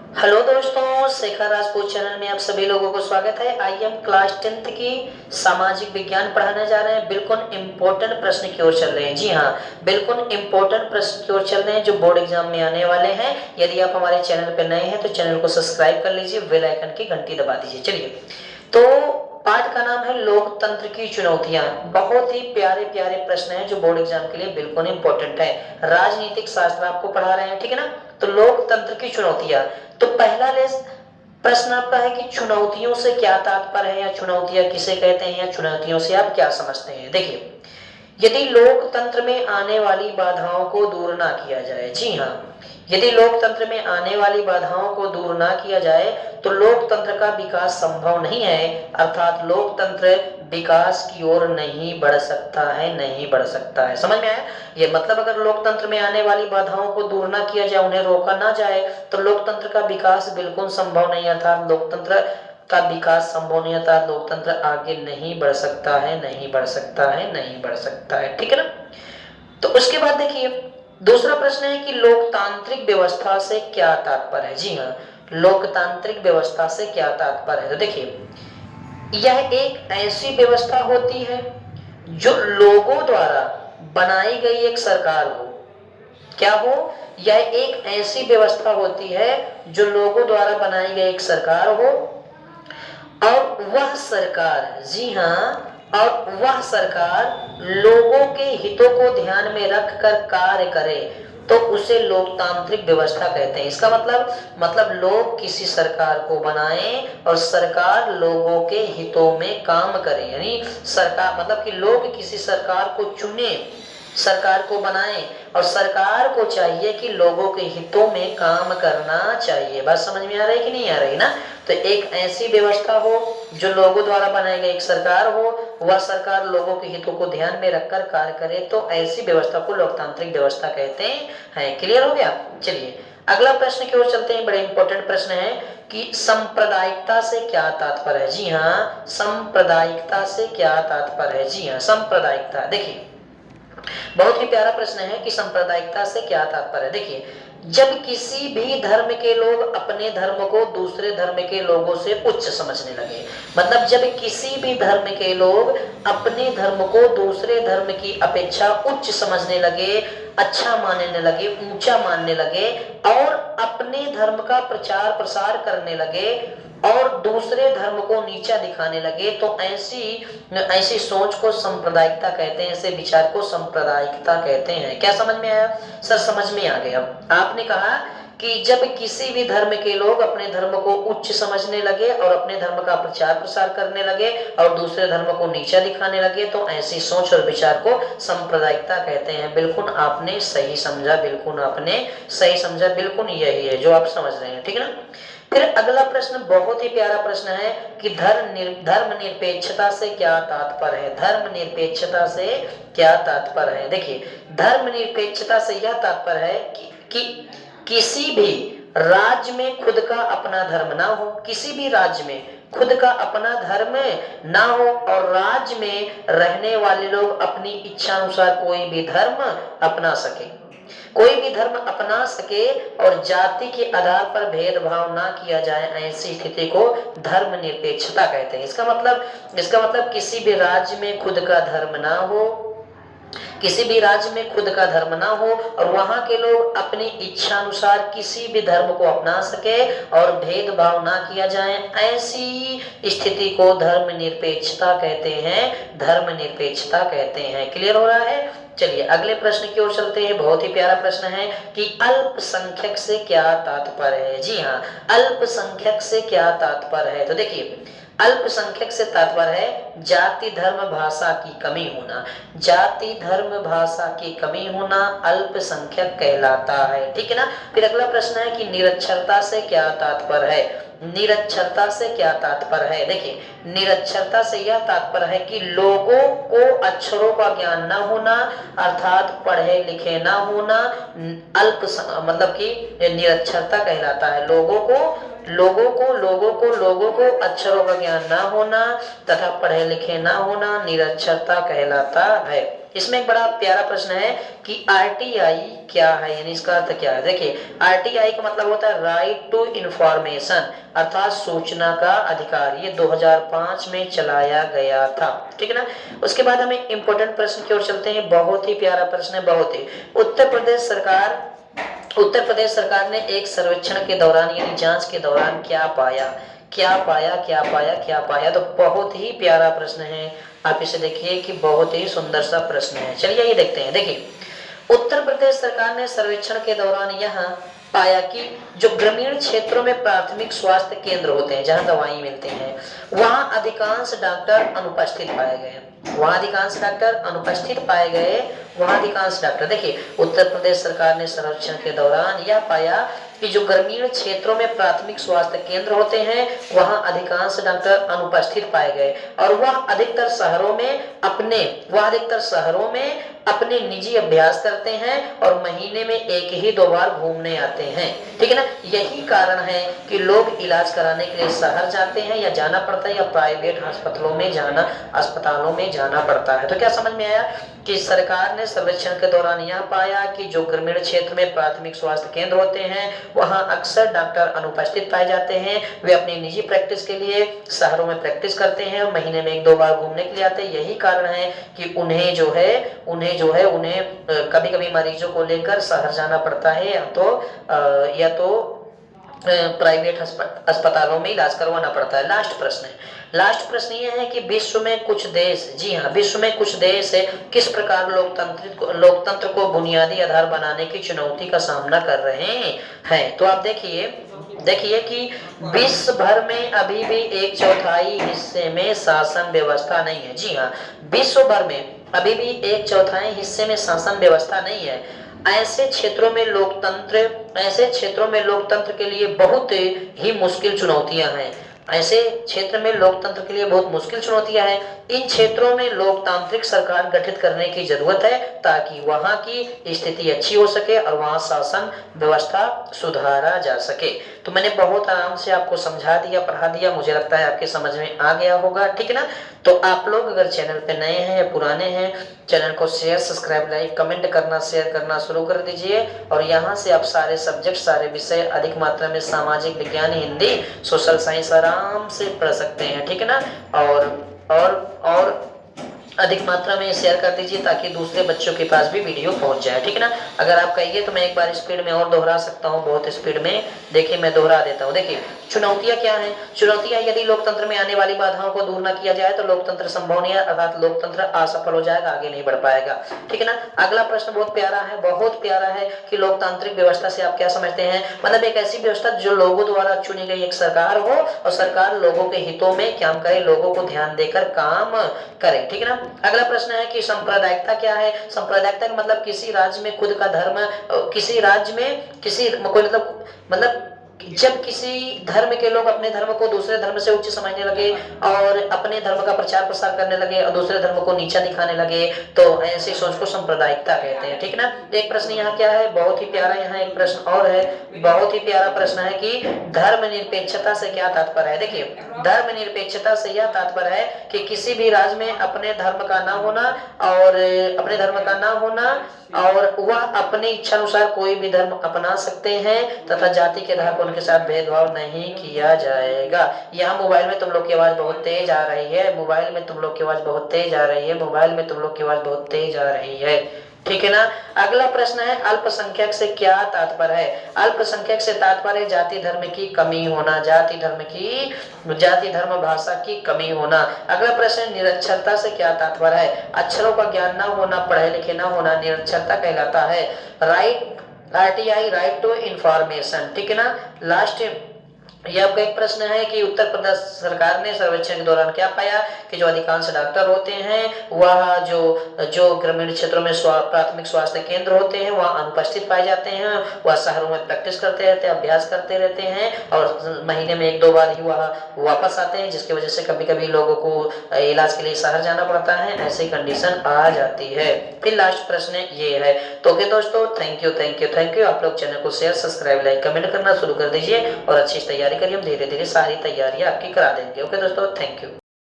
Hello दोस्तों, Shekhar Rajput channel में आप सभी लोगों को स्वागत है। आइए हम क्लास 10th की सामाजिक विज्ञान पढ़ाने जा रहे हैं। बिल्कुल इम्पोर्टेंट प्रश्न की ओर चल रहे हैं। जी हाँ, बिल्कुल इम्पोर्टेंट प्रश्न की ओर चल रहे हैं जो बोर्ड एग्जाम में आने वाले हैं। यदि आप हमारे चैनल पर नए हैं तो चैनल को सब्सक्राइब कर लीजिए, बेल आइकन की घंटी दबा दीजिए। चलिए, तो पाठ का नाम है लोकतंत्र की चुनौतियां। बहुत ही प्यारे प्यारे प्रश्न हैं जो बोर्ड एग्जाम के लिए बिल्कुल इंपॉर्टेंट है। राजनीतिक शास्त्र आपको पढ़ा रहे हैं, ठीक है ना। तो लोकतंत्र की चुनौतियां, तो पहला प्रश्न आपका है कि चुनौतियों से क्या तात्पर्य है, या चुनौतियां किसे कहते हैं, या चुनौतियों से आप क्या समझते हैं। देखिए, यदि लोकतंत्र में आने वाली बाधाओं को दूर ना किया जाए, जी हाँ, यदि लोकतंत्र में आने वाली बाधाओं को दूर ना किया जाए तो लोकतंत्र का विकास संभव नहीं है। अर्थात लोकतंत्र विकास की ओर नहीं बढ़ सकता है, नहीं बढ़ सकता है। समझ में आया? ये मतलब अगर लोकतंत्र में आने वाली बाधाओं को दूर ना किया जाए, उन्हें रोका ना जाए, तो लोकतंत्र का विकास बिल्कुल संभव नहीं। अर्थात लोकतंत्र का विकास संभव नहीं होता, लोकतंत्र आगे नहीं बढ़ सकता है, नहीं बढ़ सकता है, नहीं बढ़ सकता है। ठीक है ना। तो उसके बाद देखिए, दूसरा प्रश्न है कि लोकतांत्रिक व्यवस्था से क्या तात्पर्य है। जी हाँ, लोकतांत्रिक व्यवस्था से क्या तात्पर्य है। तो देखिए, यह एक ऐसी व्यवस्था होती है जो लोगों द्वारा बनाई गई एक सरकार हो। क्या हो? यह एक ऐसी व्यवस्था होती है जो लोगों द्वारा बनाई गई एक सरकार हो, और वह सरकार, जी हाँ, और वह सरकार लोगों के हितों को ध्यान में रखकर कार्य करे, तो उसे लोकतांत्रिक व्यवस्था कहते हैं। इसका मतलब लोग किसी सरकार को बनाएं और सरकार लोगों के हितों में काम करे। यानी सरकार मतलब कि लोग किसी सरकार को चुने, सरकार को बनाएं, और सरकार को चाहिए कि लोगों के हितों में काम करना चाहिए। बात समझ में आ रही है कि नहीं आ रही ना। तो एक ऐसी व्यवस्था हो जो लोगों द्वारा बनाई गई एक सरकार हो, वह सरकार लोगों के हितों को ध्यान में रखकर कार्य करे, तो ऐसी व्यवस्था को लोकतांत्रिक व्यवस्था कहते हैं। क्लियर हो गया? चलिए, अगला प्रश्न की ओर चलते हैं। बड़े इंपॉर्टेंट प्रश्न है कि सांप्रदायिकता से क्या तात्पर्य है। जी हाँ, सांप्रदायिकता से क्या तात्पर्य है। जी हाँ, सांप्रदायिकता, देखिए, बहुत ही प्यारा प्रश्न है कि सांप्रदायिकता से क्या तात्पर्य है। देखिए, जब किसी भी धर्म के लोग अपने धर्म को दूसरे धर्म के लोगों से उच्च समझने लगे, मतलब जब किसी भी धर्म के लोग अपने धर्म को दूसरे धर्म की अपेक्षा उच्च समझने लगे, अच्छा मानने लगे, ऊंचा मानने लगे, और अपने धर्म का प्रचार प्रसार करने लगे और दूसरे धर्म को नीचा दिखाने लगे, तो ऐसी सोच को सांप्रदायिकता कहते हैं। ऐसे विचार को सांप्रदायिकता कहते हैं। क्या समझ में आया? सर समझ में आ गया। आपने कहा कि जब किसी भी धर्म के लोग अपने धर्म को उच्च समझने लगे और अपने धर्म का प्रचार प्रसार करने लगे और दूसरे धर्म को नीचा दिखाने लगे, तो ऐसी सोच और विचार को सांप्रदायिकता कहते हैं। बिल्कुल आपने सही समझा, बिल्कुल आपने सही समझा, बिल्कुल यही है जो आप समझ रहे हैं। ठीक है ना। फिर अगला प्रश्न बहुत ही प्यारा प्रश्न है कि धर्मनिरपेक्षता से क्या तात्पर्य है। धर्मनिरपेक्षता से क्या तात्पर्य है। देखिए, धर्मनिरपेक्षता से यह तात्पर्य है कि किसी भी राज्य में खुद का अपना धर्म ना हो, किसी भी राज्य में खुद का अपना धर्म ना हो, और राज्य में रहने वाले लोग अपनी इच्छा अनुसार कोई भी धर्म अपना सके, कोई भी धर्म अपना सके, और जाति के आधार पर भेदभाव ना किया जाए, ऐसी स्थिति को धर्मनिरपेक्षता कहते हैं। इसका मतलब किसी भी राज्य में खुद का धर्म ना हो, किसी भी राज्य में खुद का धर्म ना हो, और वहां के लोग अपनी इच्छा अनुसार किसी भी धर्म को अपना सके और भेदभाव ना किया जाए, ऐसी स्थिति को धर्मनिरपेक्षता कहते हैं। धर्मनिरपेक्षता कहते हैं। क्लियर हो रहा है? चलिए, अगले प्रश्न की ओर चलते हैं। बहुत ही प्यारा प्रश्न है कि अल्पसंख्यक से क्या तात्पर्य है। जी हाँ, अल्पसंख्यक से क्या तात्पर्य है। तो देखिए, अल्पसंख्यक से तात्पर्य है जाति धर्म भाषा की कमी होना। जाति धर्म भाषा की कमी होना अल्पसंख्यक कहलाता है। ठीक है ना। फिर अगला प्रश्न है कि निरक्षरता से क्या तात्पर्य है। निरक्षरता से क्या तात्पर्य है। देखिए, निरक्षरता से यह तात्पर्य है कि लोगों को अक्षरों का ज्ञान न होना, अर्थात पढ़े लिखे ना होना, मतलब कि निरक्षरता कहलाता है। लोगों को अक्षरों का ज्ञान ना होना तथा पढ़े लिखे ना होना निरक्षरता कहलाता है। इसमें एक बड़ा प्यारा प्रश्न है कि आरटीआई क्या है, यानी इसका अर्थ क्या है। देखिए आरटीआई का मतलब होता है राइट टू इंफॉर्मेशन, अर्थात सूचना का अधिकार। ये 2005 में चलाया गया था, ठीक है ना। उसके बाद हमें इंपॉर्टेंट प्रश्न की ओर चलते हैं। बहुत ही प्यारा प्रश्न है, बहुत ही। उत्तर प्रदेश सरकार ने एक सर्वेक्षण के दौरान यानी जांच के दौरान क्या पाया, क्या पाया, क्या पाया, क्या पाया। तो बहुत ही प्यारा प्रश्न है, आप इसे देखिए कि बहुत ही सुंदर सा प्रश्न है। चलिए ये देखते हैं। देखिए उत्तर प्रदेश सरकार ने सर्वेक्षण के दौरान यहाँ पाया कि जो ग्रामीण क्षेत्रों में प्राथमिक स्वास्थ्य केंद्र होते हैं जहां दवाई मिलती हैं, वहां अधिकांश डॉक्टर अनुपस्थित पाए गए। वहां अधिकांश डॉक्टर अनुपस्थित पाए गए, वहां अधिकांश डॉक्टर। देखिए उत्तर प्रदेश सरकार ने सर्वेक्षण के दौरान यह पाया कि जो ग्रामीण क्षेत्रों में प्राथमिक स्वास्थ्य केंद्र होते हैं वहां अधिकांश डॉक्टर अनुपस्थित पाए गए, और वह अधिकतर शहरों में अपने निजी अभ्यास करते हैं और महीने में एक ही 2 बार घूमने आते हैं, ठीक है ना। यही कारण है कि लोग इलाज कराने के लिए शहर जाते हैं या जाना पड़ता है या प्राइवेट अस्पतालों में जाना पड़ता है। तो क्या समझ में आया कि सरकार ने सर्वेक्षण के दौरान यह पाया कि जो ग्रामीण क्षेत्र में प्राथमिक स्वास्थ्य केंद्र होते हैं वहां अक्सर डॉक्टर अनुपस्थित पाए जाते हैं। वे अपनी निजी प्रैक्टिस के लिए शहरों में प्रैक्टिस करते हैं और महीने में 1-2 बार घूमने के लिए आते हैं। यही कारण है कि उन्हें कभी कभी मरीजों को लेकर शहर जाना पड़ता है या तो प्राइवेट अस्पतालों में इलाज करवाना पड़ता है। लास्ट प्रश्न ये है कि विश्व में कुछ देश, जी हाँ, विश्व में कुछ देश है किस प्रकार लोकतंत्र को बुनियादी आधार बनाने की चुनौती का सामना कर रहे हैं। तो आप देखिए कि विश्व भर में अभी भी 1/4 हिस्से में शासन व्यवस्था नहीं है। जी हाँ, विश्व भर में अभी भी 1/4 हिस्से में शासन व्यवस्था नहीं है। ऐसे क्षेत्रों में लोकतंत्र के लिए बहुत ही मुश्किल चुनौतियां हैं। ऐसे क्षेत्र में लोकतंत्र के लिए बहुत मुश्किल चुनौतियां हैं। इन क्षेत्रों में लोकतांत्रिक सरकार गठित करने की जरूरत है ताकि वहां की स्थिति अच्छी हो सके और वहां शासन व्यवस्था सुधारा जा सके। तो मैंने बहुत आराम से आपको समझा दिया, पढ़ा दिया, मुझे लगता है आपके समझ में आ गया होगा, ठीक है ना। तो आप लोग अगर चैनल पे नए हैं या पुराने हैं, चैनल को शेयर, सब्सक्राइब, लाइक, कमेंट करना, शेयर करना शुरू कर दीजिए। और यहाँ से आप सारे सब्जेक्ट, सारे विषय अधिक मात्रा में सामाजिक विज्ञान, हिंदी, सोशल साइंस आराम से पढ़ सकते हैं, ठीक है ना। और अधिक मात्रा में शेयर कर दीजिए ताकि दूसरे बच्चों के पास भी वीडियो पहुंच जाए, ठीक है ना। अगर आप कहिए तो मैं एक बार स्पीड में और दोहरा सकता हूं, बहुत स्पीड में। देखिए मैं दोहरा देता हूं। देखिए चुनौतियां क्या हैं। चुनौतियां, यदि लोकतंत्र में आने वाली बाधाओं को दूर न किया जाए तो लोकतंत्र संभव नहीं है, अर्थात लोकतंत्र असफल हो जाएगा, आगे नहीं बढ़ पाएगा, ठीक है ना। अगला प्रश्न बहुत प्यारा है कि लोकतांत्रिक व्यवस्था से आप क्या समझते हैं। मतलब एक ऐसी व्यवस्था जो लोगों द्वारा चुनी गई एक सरकार हो और सरकार लोगों के हितों में काम करे, लोगों को ध्यान देकर काम करे, ठीक है ना। अगला प्रश्न है कि सांप्रदायिकता क्या है। सांप्रदायिकता का मतलब किसी राज्य में खुद का धर्म, किसी राज्य में मतलब जब किसी धर्म के लोग अपने धर्म को दूसरे धर्म से उच्च समझने लगे और अपने धर्म का प्रचार प्रसार करने लगे और दूसरे धर्म को नीचा दिखाने लगे, तो ऐसी सोच को सांप्रदायिकता कहते हैं, ठीक है ना। एक प्रश्न यहाँ क्या है, बहुत ही प्यारा, यहाँ एक प्रश्न और है, बहुत ही प्यारा प्रश्न है कि धर्मनिरपेक्षता से क्या तात्पर्य है। देखिए धर्मनिरपेक्षता से यह तात्पर्य है कि किसी भी राज्य में अपने धर्म का ना होना और वह अपनी इच्छा अनुसार कोई भी धर्म अपना सकते हैं तथा जाति के आधार पर उनके साथ भेदभाव नहीं किया जाएगा। यहाँ मोबाइल में तुम लोग की आवाज बहुत तेज आ रही है, ठीक है ना। अगला प्रश्न है अल्पसंख्यक से क्या तात्पर्य है। अल्पसंख्यक से तात्पर्य जाति धर्म की कमी होना, जाति धर्म भाषा की कमी होना। अगला प्रश्न निरक्षरता से क्या तात्पर्य है। अक्षरों का ज्ञान न होना, पढ़े लिखे न होना निरक्षरता कहलाता है। आरटीआई राइट टू इंफॉर्मेशन, ठीक है ना। लास्ट यह आपका एक प्रश्न है कि उत्तर प्रदेश सरकार ने सर्वेक्षण के दौरान क्या पाया कि जो अधिकांश डॉक्टर होते हैं वह जो ग्रामीण क्षेत्रों में प्राथमिक स्वास्थ्य केंद्र होते हैं वह अनुपस्थित पाए जाते हैं। वह शहरों में प्रैक्टिस करते रहते हैं, अभ्यास करते रहते हैं और महीने में 1-2 बार ही वह वापस आते हैं, जिसकी वजह से कभी कभी लोगों को इलाज के लिए शहर जाना पड़ता है, ऐसी कंडीशन आ जाती है। फिर लास्ट प्रश्न ये है। तो ओके दोस्तों, थैंक यू। आप लोग चैनल को शेयर, सब्सक्राइब, लाइक, कमेंट करना शुरू कर दीजिए और अच्छी तैयारी करिए। हम धीरे धीरे सारी तैयारियां आपकी करा देंगे। ओके दोस्तों, थैंक यू।